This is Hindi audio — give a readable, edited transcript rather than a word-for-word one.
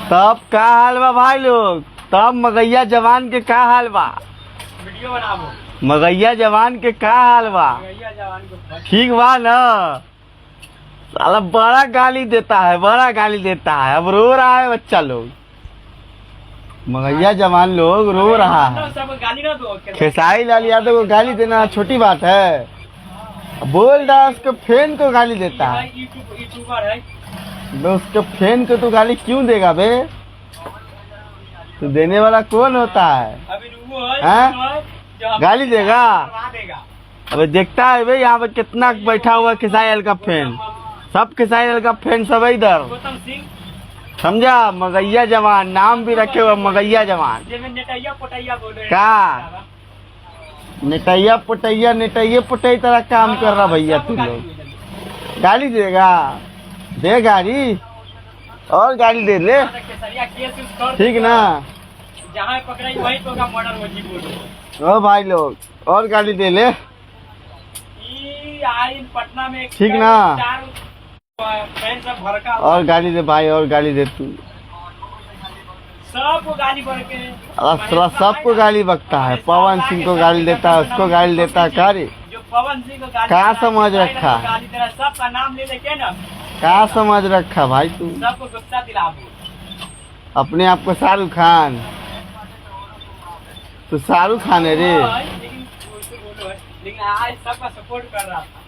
तब का हाल बा भाई लोग? तब मगैया जवान के का हाल बा? वीडियो बनाबो। मगैया जवान के का हाल बा? ठीक बा न? साला बड़ा गाली देता है, बड़ा गाली देता है। अब रो रहा है बच्चा लोग, मगैया जवान लोग रो रहा है। खेसारी लाल यादव को गाली देना छोटी बात है? बोल रहा उसके फैन को गाली देता है। तो उसके फैन को तो गाली क्यों देगा बे? तो देने वाला कौन होता है? गाली देगा? अबे देखता है भाई यहाँ पे कितना बैठा हुआ खेसारी लाल का फैन। सब खेसारी लाल का फैन सब इधर, समझा? मगैया जवान नाम भी रखे हुआ, मगैया जवान का नेटैया पुटैया नेटैया पुटैया तरह काम कर रहा भैया। तुम लोग गाली देगा? दे गाली, और गाली दे ले, ठीक ना? जहाँ पकड़ाई वही तो का मर्डर हो जी। ओ भाई लोग और गाली दे ले, पटना में ठीक ना? सब भड़का और गाली दे भाई, और गाली दे तू। सबको गाली बरके, सबको गाली बकता है। पवन सिंह को गाली देता है, उसको गाली देता है। क्या रे, जो पवन सिंह को गाली कहाँ समझ रखा? गाली दे रहा, सबका नाम ले लेके ना कहाँ समझ रखा भाई तू? सबको गुस्सा दिलाबो। अपने आप को शाहरुख खान, तो शाहरुख खान है रे। लेकिन आज सबका सपोर्ट कर रहा था।